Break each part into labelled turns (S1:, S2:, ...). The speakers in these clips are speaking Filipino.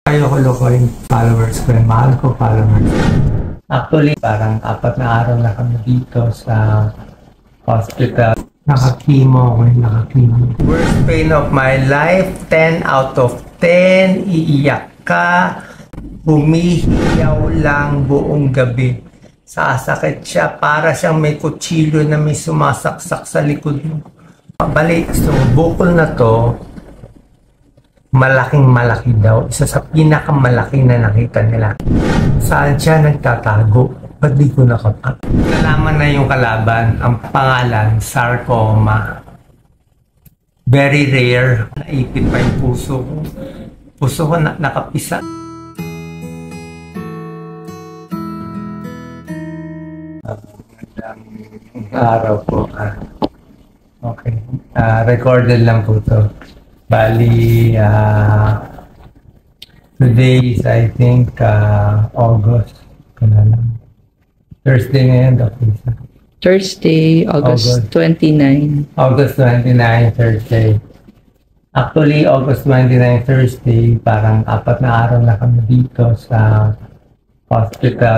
S1: Ayoko lokohin followers ko, mahal ko followers. Actually, parang 4 na araw na kami dito sa hospital. Nakakimo ako, nakakimo. Worst pain of my life, 10 out of 10, iiyak ka, humihiyaw lang buong gabi. Sasakit siya, para siyang may kutsilyo na may sumasaksak sa likod mo. Balik, so bukol na to, malaking malaki daw. Isa sa pinakamalaki na nakita nila. Saan siya nagtatago? Ba't di ko nakapat? Nalaman na yung kalaban. Ang pangalan, sarcoma. Very rare. Naipit pa yung puso ko. Puso ko nakapisa. Magandang araw po. Okay. Recorded lang po to. Bali, today is, I think, August. Thursday ngayon,
S2: Thursday, August 29.
S1: August 29, Thursday. Actually, August 29, Thursday, parang 4 na araw na kami dito sa hospital.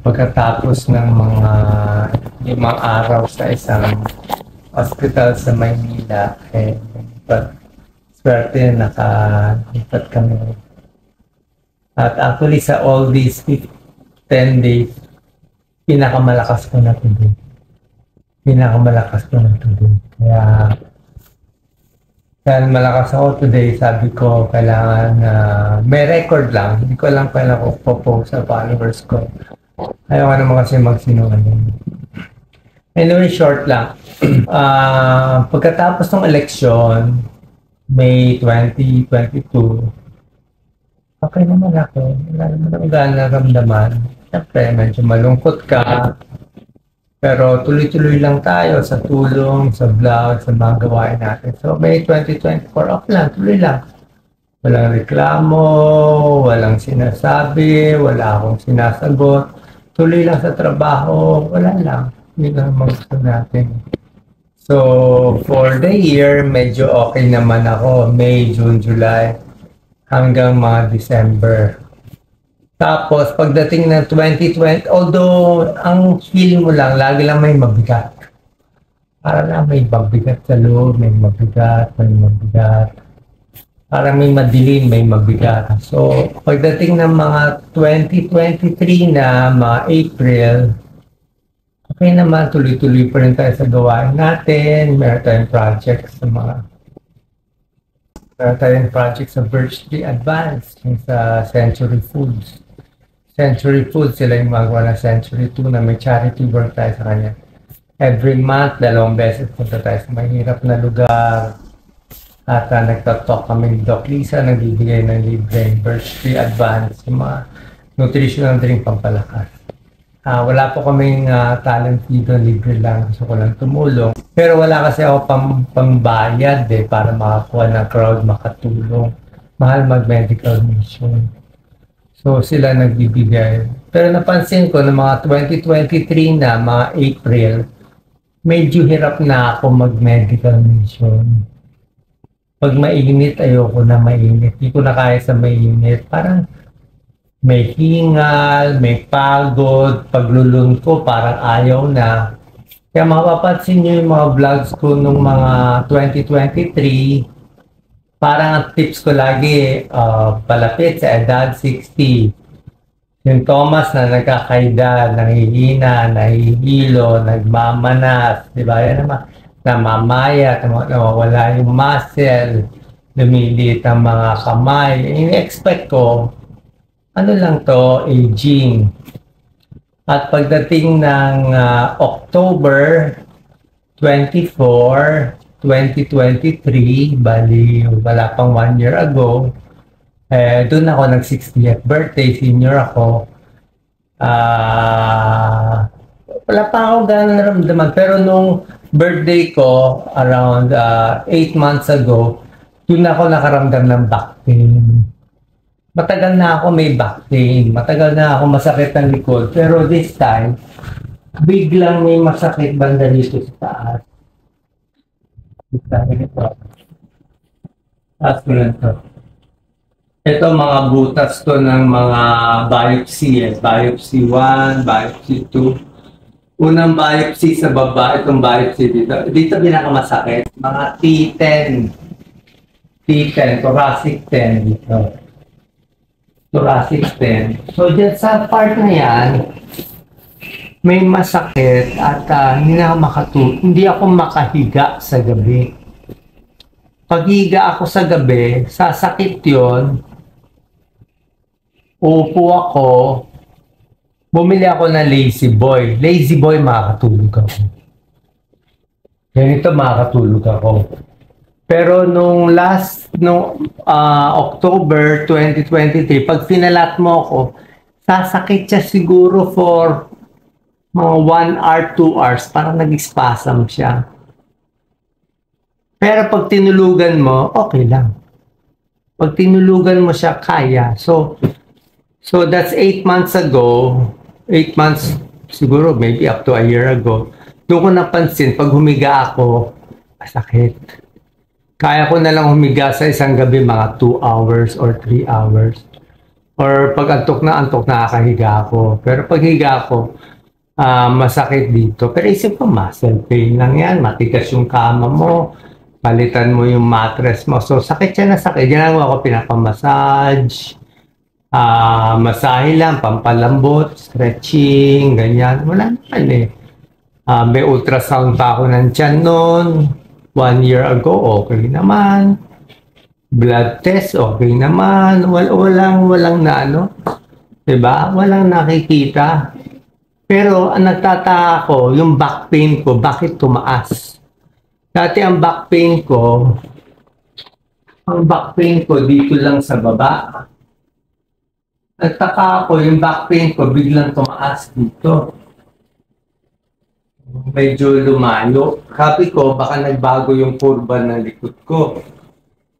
S1: Pagkatapos ng mga 5 araw sa isang hospital sa Maynila, swerte nakalipat kami. At actually sa all these 10 days, pinakamalakas ko na today. Pinakamal ko na today. Kaya malakas ako today, sabi ko kailangan may record lang. Hindi ko lang kailangan ko po-post sa followers ko. Ayaw ka naman kasi magsinungaling. Anyway, short lang. Pagkatapos ng eleksyon, May 2022, okay naman ako. Wala naman ang naramdaman. Siyempre, medyo malungkot ka. Pero tuloy-tuloy lang tayo sa tulong, sa vlog, sa mga gawain natin. So, May 2024, okay lang, tuloy lang. Walang reklamo, walang sinasabi, wala akong sinasagot. Tuloy lang sa trabaho, wala lang. Yun lang ang gusto natin. So, for the year, medyo okay naman ako. May, June, July, hanggang mga December. Tapos, pagdating ng 2020, although, ang feel mo lang, lagi lang may mabigat. Para lang may mabigat sa loob, may mabigat, may mabigat. Para may madilim, may mabigat. So, pagdating ng mga 2023 na, mga April, okay naman, tuloy-tuloy pa rin tayo sa gawain natin. Meron tayong projects sa Birchtree Advance, yung sa Century Foods. Century Foods, sila yung magawa ng Century 2 na may charity work tayo sa kanya. Every month, 2 beses punta tayo sa mahirap na lugar. At nagtatalk kami ni Doc Lisa, nagbibigay ng libre Birchtree Advance, yung mga nutritional drink pampalakas. Wala po kaming talent dito, libre lang. Gusto ko lang tumulong. Pero wala kasi ako pambayad para makakuha ng crowd, makatulong. Mahal mag-medical mission. So sila nagbibigay. Pero napansin ko na mga 2023 na, mga April, medyo hirap na ako mag-medical mission. Pag mainit, ayoko na mainit. Hindi ko na kaya sa mainit. Parang may hingal, may pagod, paglulun ko parang ayaw na. Kaya mapapansin nyo yung mga vlogs ko nung mga 2023, parang ang tips ko lagi, palapit sa edad 60. Yung Thomas na nagkakaedad, nangihina, nahihilo, nagmamanas, di ba? Yan naman, namamaya, nawawala yung muscle, lumiliit ang mga kamay. Ini-expect ko, ano lang to, aging. At pagdating ng October 24, 2023, bali wala pang 1 year ago, doon ako nag 60th birthday, senior ako. Wala pa ako gano'n naramdaman, pero nung birthday ko, around 8 months ago, doon ako nakaramdam ng back pain. Matagal na ako may back pain, matagal na ako masakit ng likod, pero this time, biglang may masakit banda dito sa taas. Taas ko lang to. Ito mga butas to ng mga biopsy. Biopsy 1, biopsy 2. Unang biopsy sa baba, itong biopsy dito. Dito pinakamasakit. Mga T10. T10, thoracic 10 dito. Thoracic 10. So, dyan sa part na yan, may masakit at hindi na hindi ako makahiga sa gabi. Paghiga ako sa gabi, sasakit yon. Upo ako, bumili ako ng Lazy Boy. Lazy Boy, makakatulog ako. Ganito, makakatulog ako. Pero nung October 2023, pag finalat mo ako, sasakit siya siguro for mga 1 hour, 2 hours, parang nag-spasm siya. Pero pag tinulugan mo, okay lang. Pag tinulugan mo siya, kaya. So that's 8 months ago, 8 months, siguro maybe up to a year ago, doon ko napansin, pag humiga ako, masakit. Kaya ko na lang humiga sa isang gabi mga 2 hours or 3 hours. Or pag antok na, nakakahiga ako. Pero pag higa ako, masakit dito. Pero isip ko, muscle pain lang yan. Matigas yung kama mo. Palitan mo yung mattress mo. So, sakit siya na sakit. Ginagawa ko, pinapamassage. Masahe lang, pampalambot, stretching, ganyan. Wala naman eh. May ultrasound pa ako ng tiyan noon. 1 year ago, okay naman. Blood test, okay naman. Walang na ano. Diba? Walang nakikita. Pero ang nagtataka ko, yung back pain ko, bakit tumaas? Dati ang back pain ko dito lang sa baba. Nagtaka ako, yung back pain ko biglang tumaas dito. Medyo lumayo. Sabi ko, baka nagbago yung kurba ng likod ko.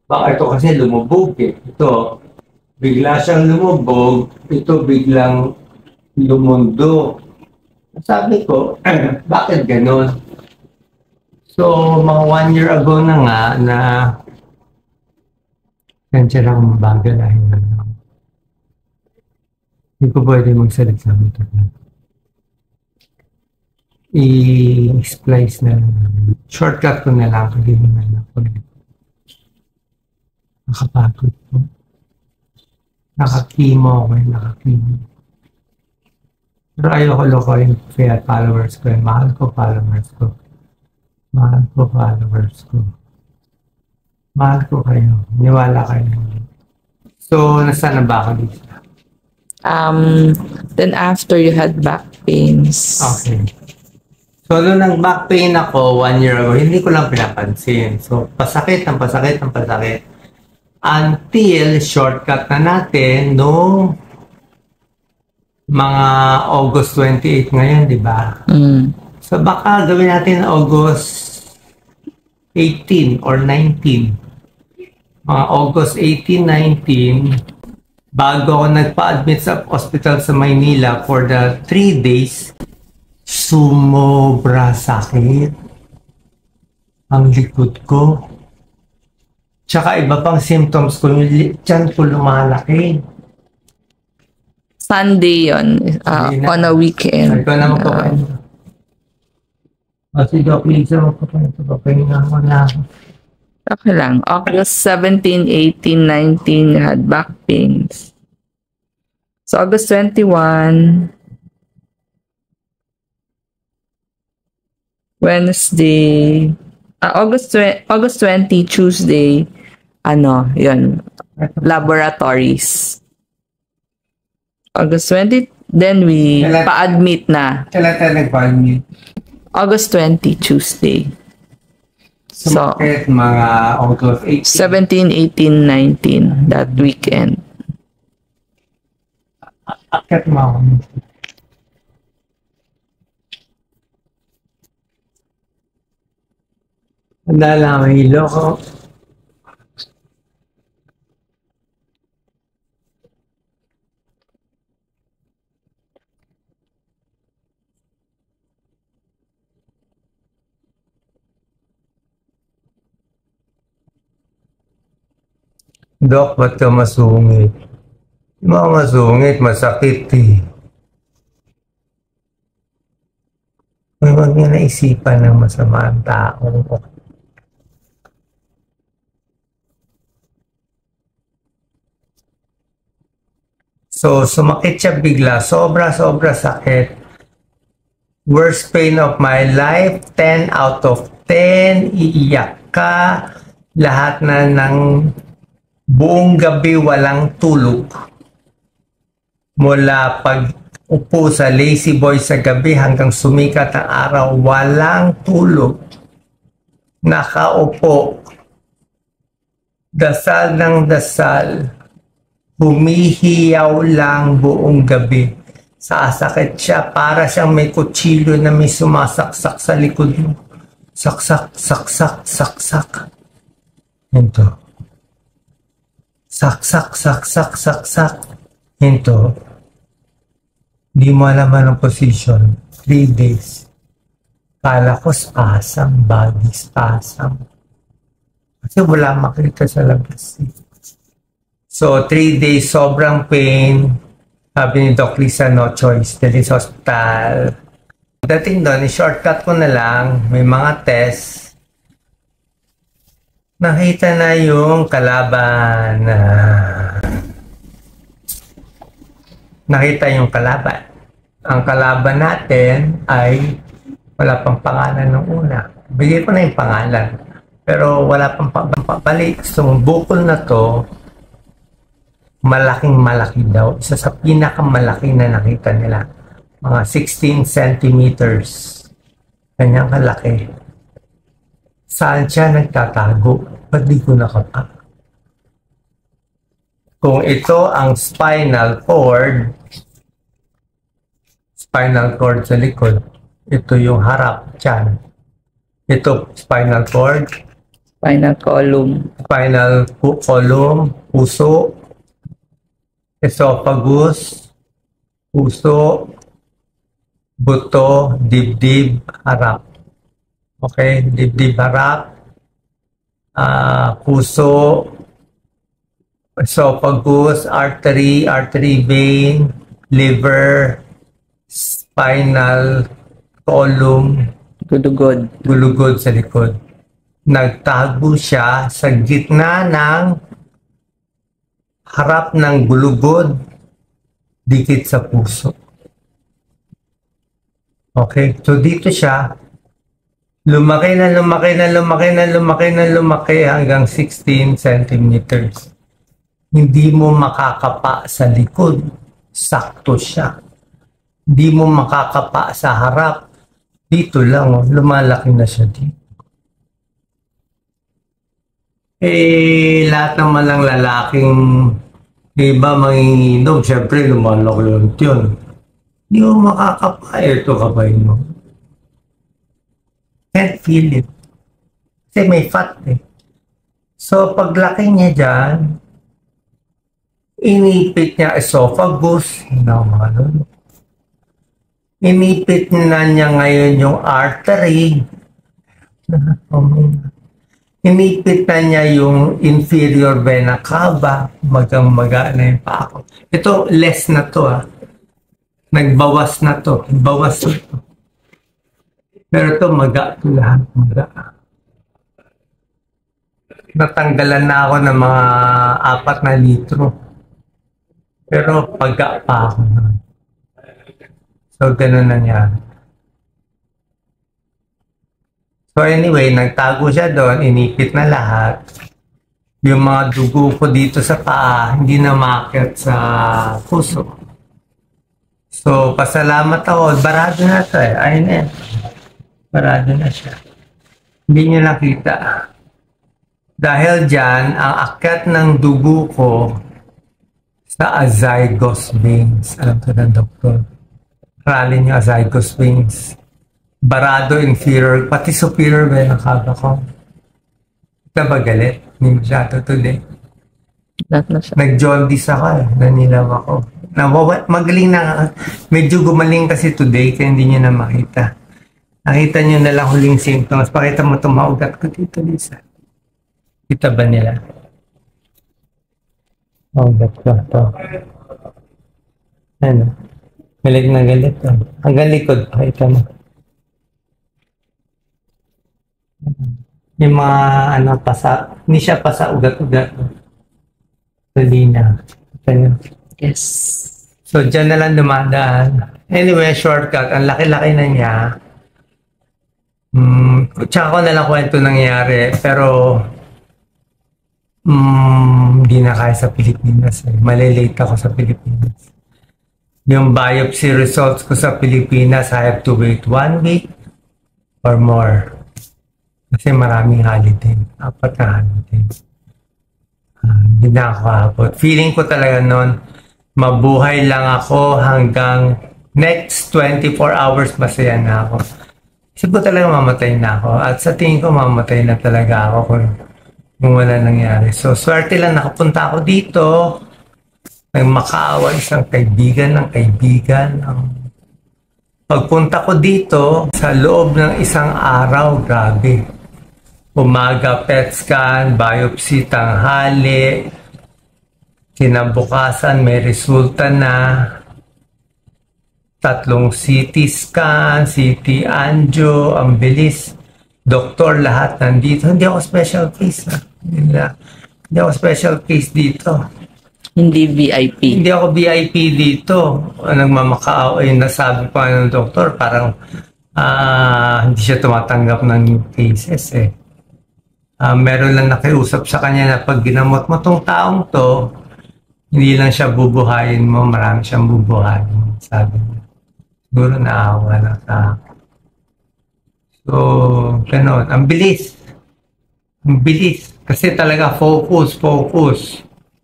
S1: Baka ito kasi lumubog eh. Ito, bigla siyang lumubog. Ito biglang lumundo. Sabi ko, bakit ganun? So, mga 1 year ago na nga na ganyan lang bagal ay hindi ko pwede magsalita nito. I-splice na lang. Shortcut ko na lang. Hindi mo na lang. Nakapagod po. Nakakimo ako eh. Nakakimo. Pero ayoko lokohin kaya followers ko. Mahal ko followers ko. Mahal ko followers ko. Mahal ko kayo. Niwala kayo. So, nasaan na ba ako dito?
S2: Then after you had back pains.
S1: Okay. So, nung nag-back pain ako 1 year ago, hindi ko lang pinapansin. So, pasakit. Until shortcut na natin no mga August 28 ngayon, di ba? So, baka gawin natin August 18 or 19. Mga August 18, 19, bago ako nagpa-admit sa hospital sa Maynila for the 3 days, sumobra sakit ang likod ko. Tsaka iba pang symptoms ko, yung tiyan ko lumalaki.
S2: Sunday yon on a weekend.
S1: Ito na magpapain. Si Doc Lisa magpapain. Papahinga ko na ako.
S2: Okay lang. August 17, 18, 19, you had back pains. So August 21, Wednesday, August 20, Tuesday, yun, laboratories. August 20, then we pa-admit na.
S1: Kailan tayo nagpa-admit?
S2: August 20, Tuesday.
S1: Sumakit mga August
S2: 17,
S1: 18.
S2: 18, 19, that weekend.
S1: Akit mo ako. Handa lang ang hilo ko. Dok, ba't ka masungit? Mga masungit, masakit eh. May wag niya naisipan ng masama ang taong okay. So, sumakit siya bigla. Sobra-sobra sakit. Worst pain of my life, 10 out of 10. Iiyak ka. Lahat na ng buong gabi walang tulog. Mula pag upo sa lazy boy sa gabi hanggang sumikat ang araw, walang tulog. Nakaupo. Dasal ng dasal. Humihiyaw lang buong gabi. Sasakit siya para siyang may kutsilyo na may sumasaksak sa likod mo. Saksak, saksak, saksak. Ito. Saksak, saksak, saksak. Ito. Di mo alam anong position. 3 days. Kala ko spasm, body spasm. Kasi wala makita sa labas. So, 3 days, sobrang pain. Sabi ni Doc Lisa, no choice. Dali sa hospital. Dating doon, shortcut ko na lang. May mga test. Nakita na yung kalaban. Nakita yung kalaban. Ang kalaban natin ay wala pang pangalan nung una. Bigay ko na yung pangalan. Pero wala pang balik. So, bukol na to, malaking malaki daw. Isa sa pinakamalaki na nakita nila. Mga 16 centimeters. Kanyang kalaki. Saan siya nagtatago? Ba't di ko nakapa? Kung ito ang spinal cord sa likod, ito yung harap, tiyan. Ito, spinal cord.
S2: Spinal column.
S1: Spinal column, puso. Esophagus, puso, buto, dibdib, harap. Okay, dibdib, harap, puso, esophagus, artery vein, liver, spinal column, gulugod sa likod. Nagtago siya sa gitna ng harap ng gulugod, dikit sa puso. Okay, so dito siya, lumaki hanggang 16 centimeters. Hindi mo makakapa sa likod, sakto siya. Hindi mo makakapa sa harap, dito lang, lumalaki na siya dito. Lahat naman ng lalaking iba manginginom, syempre lumalaki yung tiyon. Hindi mo makakapa, ito kapay mo. Can't feel it. Kasi may fat eh. So paglaki niya dyan, inipit niya esophagus, inipit na niya ngayon yung artery, inipit na niya yung inferior vena cava, magang-maga na yung pako. Ito, less na to Nagbawas na to. Bawas na to. Pero ito, maga to lahat. Maga. Natanggalan na ako ng mga 4 na litro. Pero paga pa ako. So, ganun na niya. So anyway, nagtago siya doon, inipit na lahat. Yung mga dugo ko dito sa paa, hindi na maakyat sa puso. So, pasalamat ako. Barado na ito eh. Ayun eh. Barado na siya. Hindi niya nakita. Dahil dyan, ang akyat ng dugo ko sa azygos veins. Alam ko ng doktor. Ralin yung azygos veins. Barado, inferior, pati superior vena cava ko. Ito ba galit? Hindi masyado today. Nag-jaundice ako nanilaw ako. Magaling na, medyo gumaling kasi today kaya hindi nyo na makita. Nakita nyo na lang huling symptoms. Pakita mo itong maugat ko dito, Lisa. Kita ba nila? Oh, that's to. Ano? Galit na galit. Oh. Hanggang likod pa. Ito mo. Yung mga ano, hindi siya pasa ugat-ugat. Salina. Ito nyo.
S2: Yes.
S1: So, dyan na lang dumadaan. Anyway, shortcut. Ang laki-laki na niya. Tsaka ko na lang kwento nangyari. Pero, hindi na kaya sa Pilipinas. Malilate ako sa Pilipinas. Yung biopsy results ko sa Pilipinas, I have to wait 1 week or more. Kasi maraming holiday. 4 na holiday. Hindi na ako abot. Feeling ko talaga noon, mabuhay lang ako hanggang next 24 hours masaya na ako. Isip ko talaga mamatay na ako. At sa tingin ko mamatay na talaga ako kung wala nangyari. So, swerte lang nakapunta ako dito. May makaawa isang kaibigan ng kaibigan. Pagpunta ko dito, sa loob ng isang araw, grabe. Umaga, PET scan, biopsy, tanghali. Kinabukasan, may resulta na. 3 CT scan, CT angio, ang bilis. Doktor, lahat nandito. Hindi ako special case. Hindi ako special case dito.
S2: Hindi VIP.
S1: Hindi ako VIP dito. Nagmamakaaw. Nasabi pa ng doktor, parang hindi siya tumatanggap ng new cases eh. Meron lang nakiusap sa kanya na pag ginamot mo tong taong to, hindi lang siya bubuhayin mo, marami siyang bubuhayin. Sabi niya. Siguro naawa lang sa akin. So, gano'n. Ang bilis. Ang bilis. Kasi talaga focus.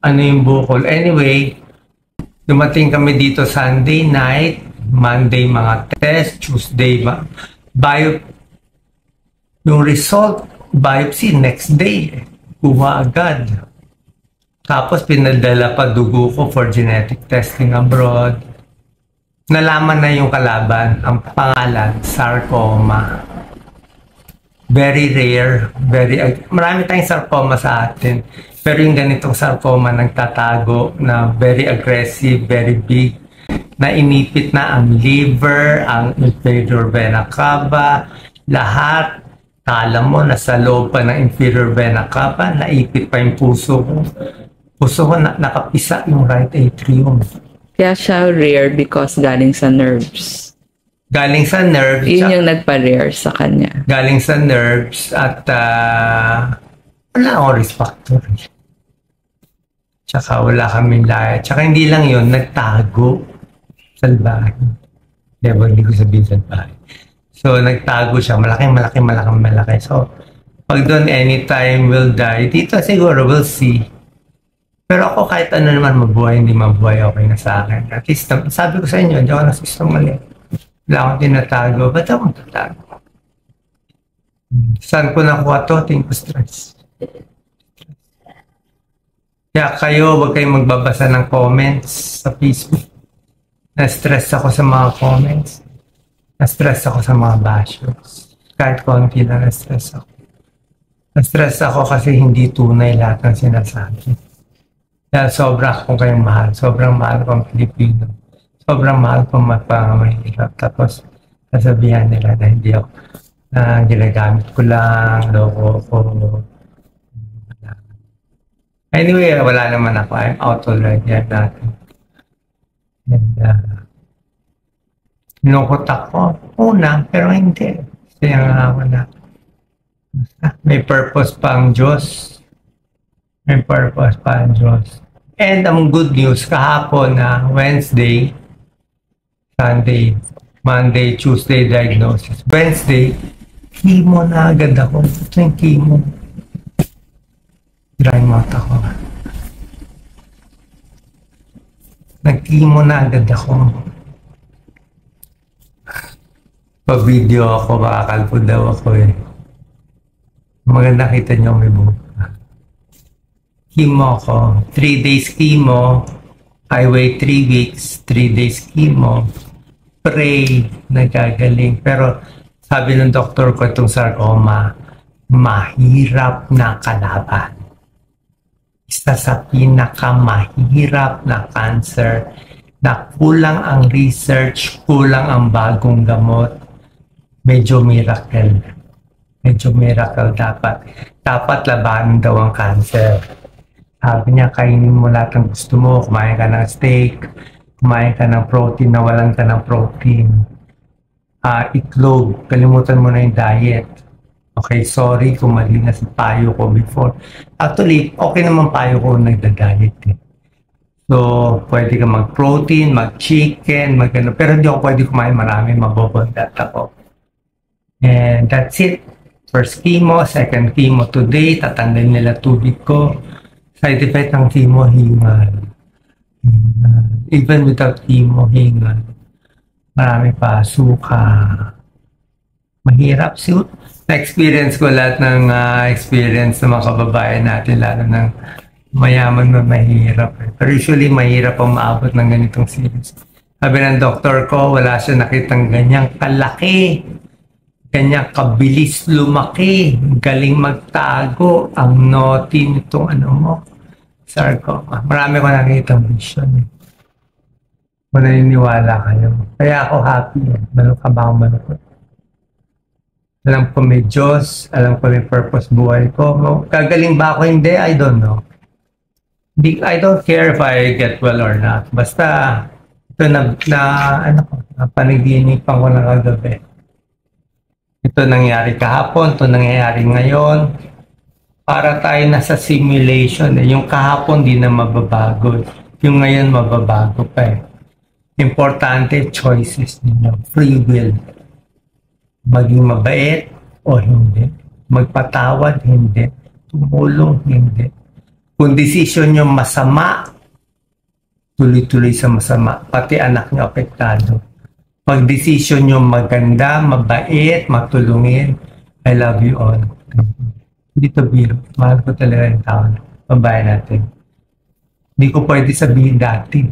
S1: Ano yung bukol. Anyway, dumating kami dito Sunday night, Monday mga test, Tuesday yung result, biopsy next day. Kuha agad. Tapos pinadala pa dugo ko for genetic testing abroad. Nalaman na yung kalaban, ang pangalan, sarcoma. Very rare, marami tayong sarcoma sa atin. Pero yung ganitong sarcoma nagtatago na very aggressive, very big, na inipit na ang liver, ang inferior vena cava, lahat. Kala mo, nasa loob pa ng inferior vena cava, naipit pa yung puso ko. Puso ko, nakapisa yung right atrium.
S2: Kaya siya rare because galing sa nerves.
S1: Galing sa nerves.
S2: Yun yung nagpa-rare sa kanya.
S1: Galing sa nerves at wala akong risk factor. Tsaka wala kaming laya. Tsaka hindi lang yun, nagtago. Salbahe. Hindi ko sabihin salbahe. So, nagtago siya. Malaki. So, pag doon anytime will die, dito siguro we'll see. Pero ako kahit ano naman mabuhay, hindi mabuhay, okay na sa akin. At least, sabi ko sa inyo, hindi ako nasistong mali. Wala akong tinatago. Ba't ako tatago? Saan ko nakuha to? Tingin ko stress. Kaya kayo, huwag kayong magbabasa ng comments sa Facebook. Na-stress ako sa mga comments. Na-stress ako sa mga bashers. Kahit konti na na-stress ako. Na-stress ako kasi hindi tunay lahat ng sinasabi. Kaya sobrang akong kayong mahal. Sobrang mahal ko ang Pilipino. Sobrang mahal ko magpamahirap. Tapos sasabihan nila na hindi ako na ginagamit ko lang, loko ko. Anyway, wala naman ako. I'm out already at natin. And nilungkot ako. Una, pero hindi. Kaya nga ako na. May purpose pa ang Diyos. May purpose pa ang Diyos. And ang good news, kahapon na Wednesday, Sunday, Monday, Tuesday diagnosis. Wednesday, chemo na agad ako. Ito yung chemo. Dry mouth ako. Nag-chemo na agad ako. Pa-video ako, makakalpo daw ako eh. Maganda kita niyo may buhok. Chemo ko. 3 days chemo. I wait 3 weeks. 3 days chemo. Pray. Nagagaling. Pero sabi ng doktor ko itong sarcoma, mahirap na kalaban. isa sa pinakamahirap na cancer na kulang ang research, kulang ang bagong gamot. Medyo miracle. Medyo miracle dapat. Dapat labanan daw ang cancer. Sabi niya, kainin mo lahat ng gusto mo. Kumain ka ng steak, kumain ka ng protein, nawalan ka ng protein. Itlog, kalimutan mo na yung diet. Okay, sorry kung mali na si payo ko before. Actually, okay naman payo ko nagda-diet eh. So, pwede ka mag-protein, mag-chicken, mag-ano. Pero hindi ako pwede kumain marami, mabobondat ako. And that's it. First chemo, second chemo today, tatanggalin nila tubig ko. Side effect ng chemo, hingal. Even without chemo, hingal. Marami pa, suka. Mahirap. Na-experience ko lahat ng experience ng mga kababayan natin, lalo ng mayaman na mahirap. Pero usually, mahirap ang maabot ng ganitong series. Sabi ng doktor ko, wala siya nakitang ganyang kalaki. Ganyang kabilis lumaki. Galing magtago. Ang naughty nitong ano mo. Sarcoma. Marami ko nakitang vision. Kung naniniwala kayo. Kaya ako happy. Malukha ba akong malukot? Alam ko may Diyos, alam ko may purpose buhay ko. Gagaling ba ako? Hindi, I don't know. I don't care if I get well or not. Basta, ito na panaginipan ko ng kagabi. Ito nangyari kahapon, ito nangyayari ngayon. Para tayo nasa simulation. Yung kahapon di na mababago. Yung ngayon mababago pa eh. Importante, choices ninyo. Free will. Maging mabait o hindi. Magpatawad, hindi. Tumulong, hindi. Kung desisyon nyo masama, tuloy-tuloy sa masama. Pati anak nyo apektado. Pag desisyon nyo maganda, mabait, matulungin, I love you all. Hindi to biro. Mahal ko talaga yung tao. Babae natin. Hindi ko pwede sabihin dati.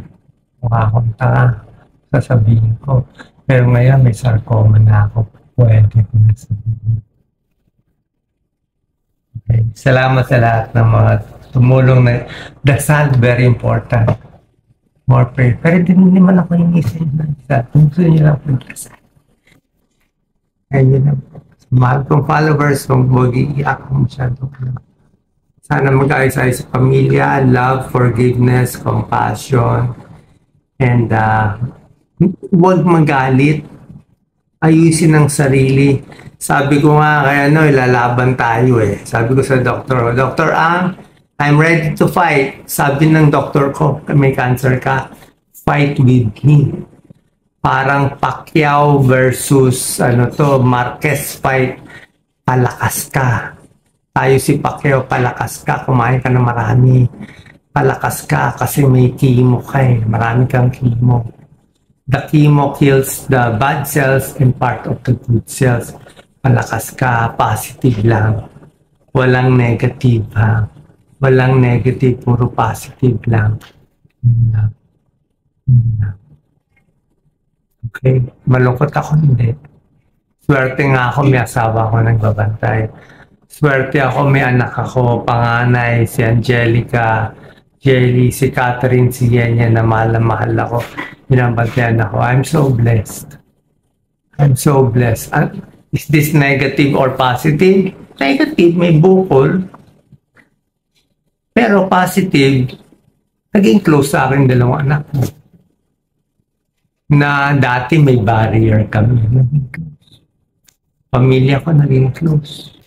S1: Mukha akong tanga. Sasabihin ko. Pero ngayon may sarcoma na ako. Pwede ko na sabihin. Okay. Salamat sa lahat ng mga tumulong na dasal, very important. More prayer. Pero hindi naman ako inisip ng isa. Gusto nyo lang pagdasal. Ayun na po. Mahal kong followers, kung mag-iiyak ko masyado. Sana mag-ayos-ayos sa pamilya, love, forgiveness, compassion, and huwag magalit. Ayusin ang sarili. Sabi ko nga, kaya ilalaban tayo eh. Sabi ko sa doktor, Dr. Ang, I'm ready to fight. Sabi ng doktor ko, may cancer ka, fight with me. Parang Pacquiao versus Marquez fight. Palakas ka. Tayo si Pacquiao, palakas ka. Kumain ka na marami. Palakas ka kasi may chemo ka eh. Marami kang chemo. The chemo kills the bad cells and part of the good cells. Palakas ka, positive lang. Walang negative ha. Walang negative, puro positive lang. Okay, malungkot ako hindi. Swerte nga ako, may asawa ako nagbabantay. Swerte ako, may anak ako, panganay, si Angelica, Jelly, si Catherine, si Yenya na mahal ako. Binabantayan ako. I'm so blessed. I'm so blessed. Is this negative or positive? Negative, may bukol. Pero positive, naging close sa akin dalawang anak mo. Na dati may barrier kami. Pamilya ko naging close.